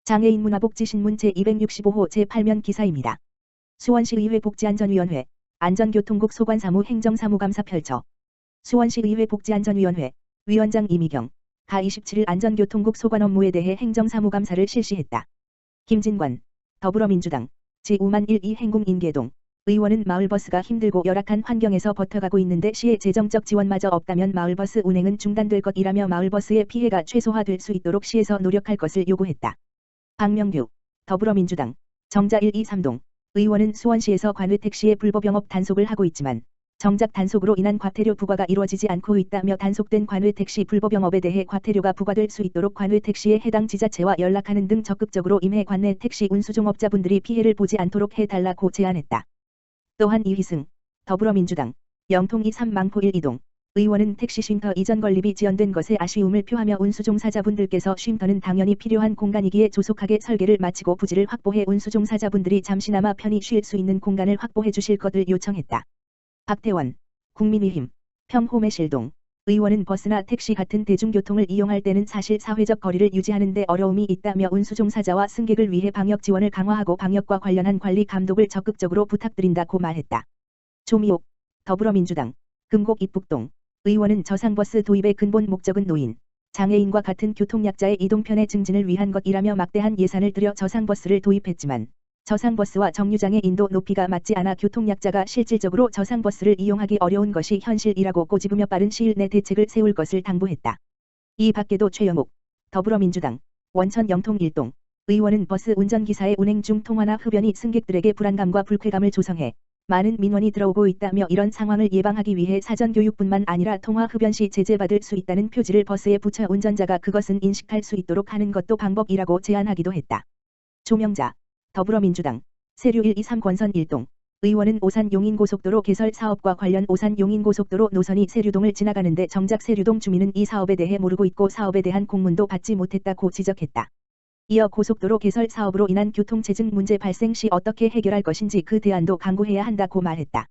장애인 문화복지신문 제265호 제8면 기사입니다. 수원시의회 복지안전위원회, 안전교통국 소관사무 행정사무감사 펼쳐. 수원시의회 복지안전위원회, 위원장 이미경, 가 27일 안전교통국 소관 업무에 대해 행정사무감사를 실시했다. 김진관, 더불어민주당, 제5만12 행궁인계동, 의원은 마을버스가 힘들고 열악한 환경에서 버텨가고 있는데 시의 재정적 지원마저 없다면 마을버스 운행은 중단될 것이라며 마을버스의 피해가 최소화될 수 있도록 시에서 노력할 것을 요구했다. 박명규, 더불어민주당, 정자 123동, 의원은 수원시에서 관외택시의 불법 영업 단속을 하고 있지만 정작 단속으로 인한 과태료 부과가 이루어지지 않고 있다며 단속된 관외택시 불법 영업에 대해 과태료가 부과될 수 있도록 관외택시에 해당 지자체와 연락하는 등 적극적으로 임해 관내 택시 운수종업자분들이 피해를 보지 않도록 해달라고 제안했다. 또한 이휘승, 더불어민주당, 영통 23 망포 1-2동, 의원은 택시 쉼터 이전 건립이 지연된 것에 아쉬움을 표하며 운수종사자분들께서 쉼터는 당연히 필요한 공간이기에 조속하게 설계를 마치고 부지를 확보해 운수종사자분들이 잠시나마 편히 쉴 수 있는 공간을 확보해 주실 것을 요청했다. 박태원, 국민의힘, 평호매실동, 의원은 버스나 택시 같은 대중교통을 이용할 때는 사실 사회적 거리를 유지하는 데 어려움이 있다며 운수종사자와 승객을 위해 방역 지원을 강화하고 방역과 관련한 관리 감독을 적극적으로 부탁드린다고 말했다. 조미옥, 더불어민주당, 금곡 입북동, 의원은 저상버스 도입의 근본 목적은 노인, 장애인과 같은 교통약자의 이동편의 증진을 위한 것이라며 막대한 예산을 들여 저상버스를 도입했지만 저상버스와 정류장의 높이가 맞지 않아 교통약자가 실질적으로 저상버스를 이용하기 어려운 것이 현실이라고 꼬집으며 빠른 시일 내 대책을 세울 것을 당부했다. 이 밖에도 최영욱, 더불어민주당, 원천 영통 1동, 의원은 버스 운전기사의 운행 중 통화나 흡연이 승객들에게 불안감과 불쾌감을 조성해 많은 민원이 들어오고 있다며 이런 상황을 예방하기 위해 사전교육뿐만 아니라 통화 흡연 시 제재받을 수 있다는 표지를 버스에 붙여 운전자가 그것은 인식할 수 있도록 하는 것도 방법이라고 제안하기도 했다. 조명자, 더불어민주당, 세류 123 권선 1동, 의원은 오산 용인고속도로 개설 사업과 관련 오산 용인고속도로 노선이 세류동을 지나가는데 정작 세류동 주민은 이 사업에 대해 모르고 있고 사업에 대한 공문도 받지 못했다고 지적했다. 이어 고속도로 개설 사업으로 인한 교통체증 문제 발생 시 어떻게 해결할 것인지 그 대안도 강구해야 한다고 말했다.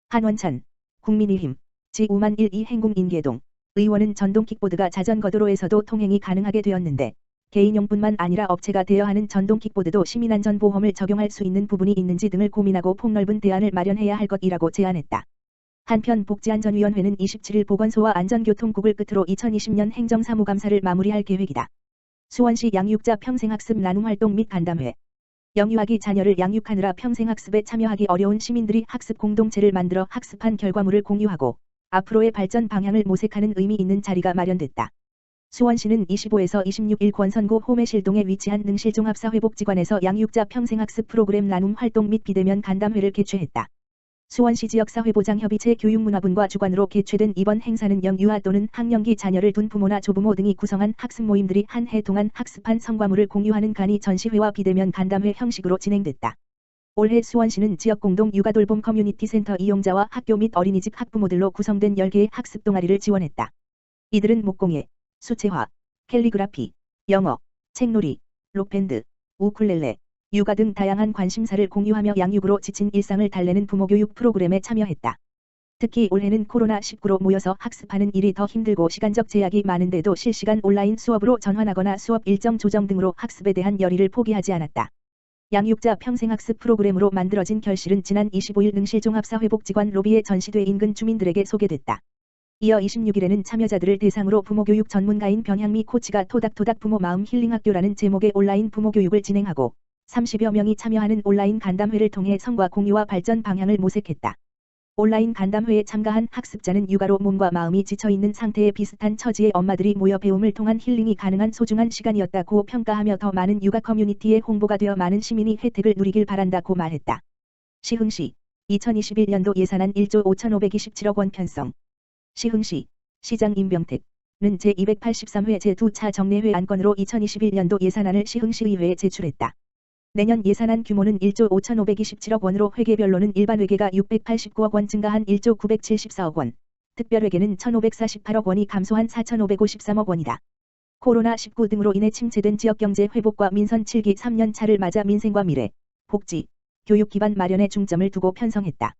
한원찬, 국민의힘, 제5만12 행궁인계동, 의원은 전동 킥보드가 자전거 도로에서도 통행이 가능하게 되었는데 개인용뿐만 아니라 업체가 대여하는 전동 킥보드도 시민안전보험을 적용할 수 있는 부분이 있는지 등을 고민하고 폭넓은 대안을 마련해야 할 것이라고 제안했다. 한편 복지안전위원회는 27일 보건소와 안전교통국을 끝으로 2020년 행정사무감사를 마무리할 계획이다. 수원시 양육자 평생학습 나눔활동 및 간담회. 영유아기 자녀를 양육하느라 평생학습에 참여하기 어려운 시민들이 학습 공동체를 만들어 학습한 결과물을 공유하고 앞으로의 발전 방향을 모색하는 의미 있는 자리가 마련됐다. 수원시는 25에서 26일 권선구 호매실동에 위치한 능실종합사회복지관에서 양육자 평생학습 프로그램 나눔 활동 및 비대면 간담회를 개최했다. 수원시 지역사회보장협의체 교육문화분과 주관으로 개최된 이번 행사는 영유아 또는 학령기 자녀를 둔 부모나 조부모 등이 구성한 학습 모임들이 한 해 동안 학습한 성과물을 공유하는 간이 전시회와 비대면 간담회 형식으로 진행됐다. 올해 수원시는 지역공동 육아돌봄 커뮤니티센터 이용자와 학교 및 어린이집 학부모들로 구성된 10개의 학습 동아리를 지원했다. 이들은 목공예, 수채화, 캘리그라피, 영어, 책놀이, 록밴드, 우쿨렐레, 육아 등 다양한 관심사를 공유하며 양육으로 지친 일상을 달래는 부모교육 프로그램에 참여했다. 특히 올해는 코로나19로 모여서 학습하는 일이 더 힘들고 시간적 제약이 많은데도 실시간 온라인 수업으로 전환하거나 수업 일정 조정 등으로 학습에 대한 열의를 포기하지 않았다. 양육자 평생학습 프로그램으로 만들어진 결실은 지난 25일 능실종합사회복지관 로비에 전시돼 인근 주민들에게 소개됐다. 이어 26일에는 참여자들을 대상으로 부모교육 전문가인 변향미 코치가 토닥토닥 부모 마음 힐링학교라는 제목의 온라인 부모교육을 진행하고 30여 명이 참여하는 온라인 간담회를 통해 성과 공유와 발전 방향을 모색했다. 온라인 간담회에 참가한 학습자는 육아로 몸과 마음이 지쳐있는 상태에 비슷한 처지의 엄마들이 모여 배움을 통한 힐링이 가능한 소중한 시간이었다고 평가하며 더 많은 육아 커뮤니티에 홍보가 되어 많은 시민이 혜택을 누리길 바란다고 말했다. 시흥시 2021년도 예산안 1조 5,527억 원 편성. 시흥시 시장 임병택은 제283회 제2차 정례회 안건으로 2021년도 예산안을 시흥시의회에 제출했다. 내년 예산안 규모는 1조 5,527억 원으로 회계별로는 일반회계가 689억 원 증가한 1조 974억 원, 특별회계는 1,548억 원이 감소한 4,553억 원이다. 코로나19 등으로 인해 침체된 지역경제 회복과 민선 7기 3년 차를 맞아 민생과 미래, 복지, 교육 기반 마련에 중점을 두고 편성했다.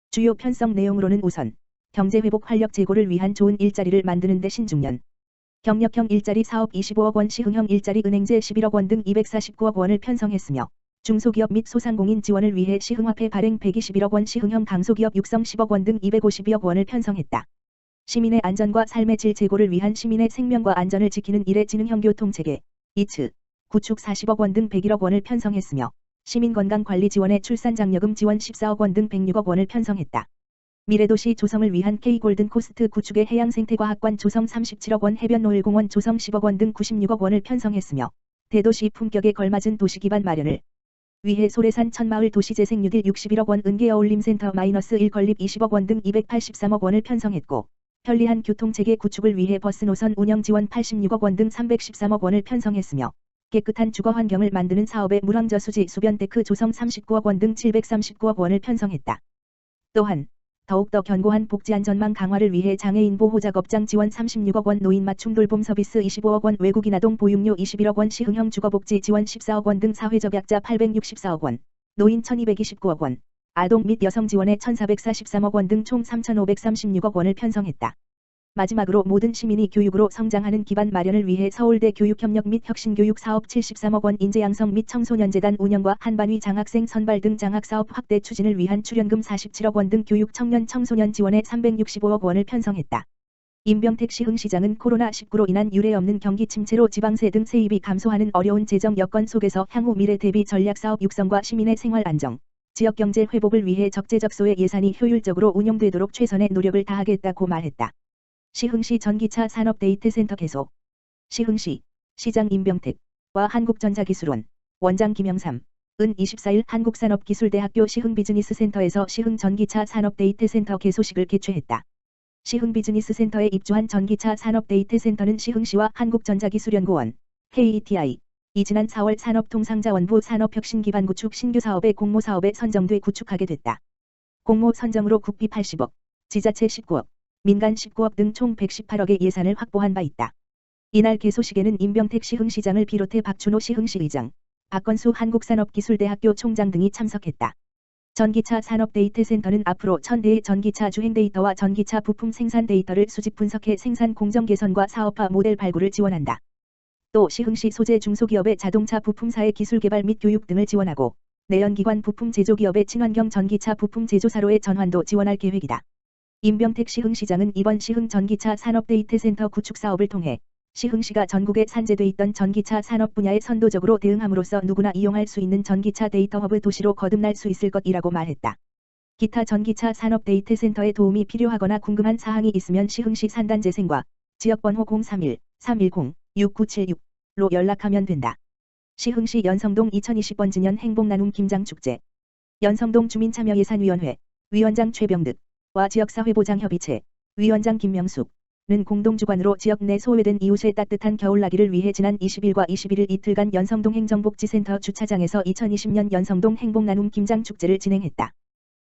주요 편성 내용으로는 우선 경제회복 활력 제고를 위한 좋은 일자리를 만드는 데 신중년, 경력형 일자리 사업 25억 원, 시흥형 일자리 은행제 11억 원 등 249억 원을 편성했으며 중소기업 및 소상공인 지원을 위해 시흥화폐 발행 121억 원, 시흥형 강소기업 육성 10억 원 등 252억 원을 편성했다. 시민의 안전과 삶의 질 제고를 위한 시민의 생명과 안전을 지키는 일회지능형 교통체계 이츠 구축 40억 원 등 101억 원을 편성했으며 시민건강관리 지원에 출산장려금 지원 14억 원 등 106억 원을 편성했다. 미래도시 조성을 위한 K골든코스트 구축의 해양생태과학관 조성 37억 원, 해변노을공원 조성 10억 원 등 96억 원을 편성했으며 대도시 품격에 걸맞은 도시기반 마련을 위해 소래산 천마을 도시재생 뉴딜 61억 원, 은계어울림센터 -1 건립 20억 원 등 283억 원을 편성했고 편리한 교통체계 구축을 위해 버스 노선 운영 지원 86억 원 등 313억 원을 편성했으며 깨끗한 주거 환경을 만드는 사업에 물왕저수지 수변데크 조성 39억 원 등 739억 원을 편성했다. 또한 더욱더 견고한 복지안전망 강화를 위해 장애인 보호작업장 지원 36억 원, 노인 맞춤 돌봄 서비스 25억 원, 외국인 아동 보육료 21억 원, 시흥형 주거복지 지원 14억 원 등 사회적약자 864억 원, 노인 1229억 원, 아동 및 여성 지원에 1443억 원 등 총 3536억 원을 편성했다. 마지막으로 모든 시민이 교육으로 성장하는 기반 마련을 위해 서울대 교육협력 및 혁신교육 사업 73억 원, 인재양성 및 청소년재단 운영과 한반위 장학생 선발 등 장학사업 확대 추진을 위한 출연금 47억 원 등 교육 청년 청소년 지원에 365억 원을 편성했다. 임병택 시흥시장은 코로나19로 인한 유례없는 경기 침체로 지방세 등 세입이 감소하는 어려운 재정 여건 속에서 향후 미래 대비 전략사업 육성과 시민의 생활 안정, 지역경제 회복을 위해 적재적소의 예산이 효율적으로 운용되도록 최선의 노력을 다하겠다고 말했다. 시흥시 전기차 산업데이터센터 개소. 시흥시 시장 임병택과 한국전자기술원 원장 김영삼 은 24일 한국산업기술대학교 시흥비즈니스센터에서 시흥전기차 산업데이터센터 개소식을 개최했다. 시흥비즈니스센터에 입주한 전기차 산업데이터센터는 시흥시와 한국전자기술연구원 KETI 이 지난 4월 산업통상자원부 산업혁신기반구축 신규사업의 공모사업에 선정돼 구축하게 됐다. 공모 선정으로 국비 80억, 지자체 19억, 민간 19억 등 총 118억의 예산을 확보한 바 있다. 이날 개소식에는 임병택 시흥시장을 비롯해 박준호 시흥시의장, 박건수 한국산업기술대학교 총장 등이 참석했다. 전기차 산업데이터센터는 앞으로 1000대의 전기차 주행 데이터와 전기차 부품 생산 데이터를 수집 분석해 생산 공정 개선과 사업화 모델 발굴을 지원한다. 또 시흥시 소재 중소기업의 자동차 부품사의 기술 개발 및 교육 등을 지원하고 내연기관 부품 제조기업의 친환경 전기차 부품 제조사로의 전환도 지원할 계획이다. 임병택 시흥시장은 이번 시흥 전기차 산업데이터센터 구축 사업을 통해 시흥시가 전국에 산재돼 있던 전기차 산업 분야에 선도적으로 대응함으로써 누구나 이용할 수 있는 전기차 데이터 허브 도시로 거듭날 수 있을 것이라고 말했다. 기타 전기차 산업데이터센터에 도움이 필요하거나 궁금한 사항이 있으면 시흥시 산단재생과 지역번호 031-310-6976로 연락하면 된다. 시흥시 연성동 2020번지년 행복나눔 김장축제. 연성동 주민참여예산위원회 위원장 최병득 와 지역사회보장협의체 위원장 김명숙는 공동주관으로 지역 내 소외된 이웃의 따뜻한 겨울나기를 위해 지난 20일과 21일 이틀간 연성동 행정복지센터 주차장에서 2020년 연성동 행복나눔 김장축제를 진행했다.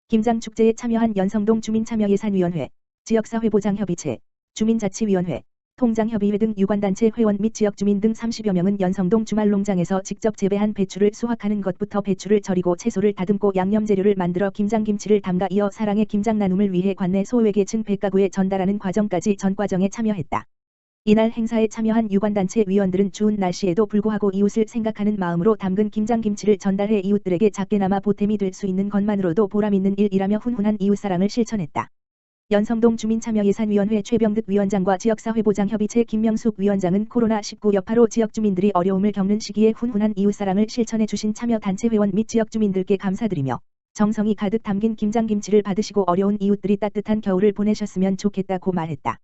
김장축제에 참여한 연성동 주민참여예산위원회, 지역사회보장협의체, 주민자치위원회, 통장협의회 등 유관단체 회원 및 지역주민 등 30여 명은 연성동 주말농장에서 직접 재배한 배추를 수확하는 것부터 배추를 절이고 채소를 다듬고 양념재료를 만들어 김장김치를 담가 이어 사랑의 김장나눔을 위해 관내 소외계층 100가구에 전달하는 과정까지 전 과정에 참여했다. 이날 행사에 참여한 유관단체 위원들은 추운 날씨에도 불구하고 이웃을 생각하는 마음으로 담근 김장김치를 전달해 이웃들에게 작게나마 보탬이 될 수 있는 것만으로도 보람있는 일이라며 훈훈한 이웃사랑을 실천했다. 연성동 주민참여예산위원회 최병득 위원장과 지역사회보장협의체 김명숙 위원장은 코로나19 여파로 지역주민들이 어려움을 겪는 시기에 훈훈한 이웃사랑을 실천해 주신 참여단체 회원 및 지역주민들께 감사드리며 정성이 가득 담긴 김장김치를 받으시고 어려운 이웃들이 따뜻한 겨울을 보내셨으면 좋겠다고 말했다.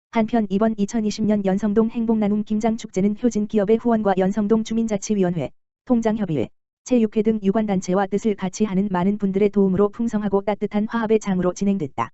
한편 이번 2020년 연성동 행복나눔 김장축제는 효진기업의 후원과 연성동 주민자치위원회, 통장협의회, 체육회 등 유관단체와 뜻을 같이 하는 많은 분들의 도움으로 풍성하고 따뜻한 화합의 장으로 진행됐다.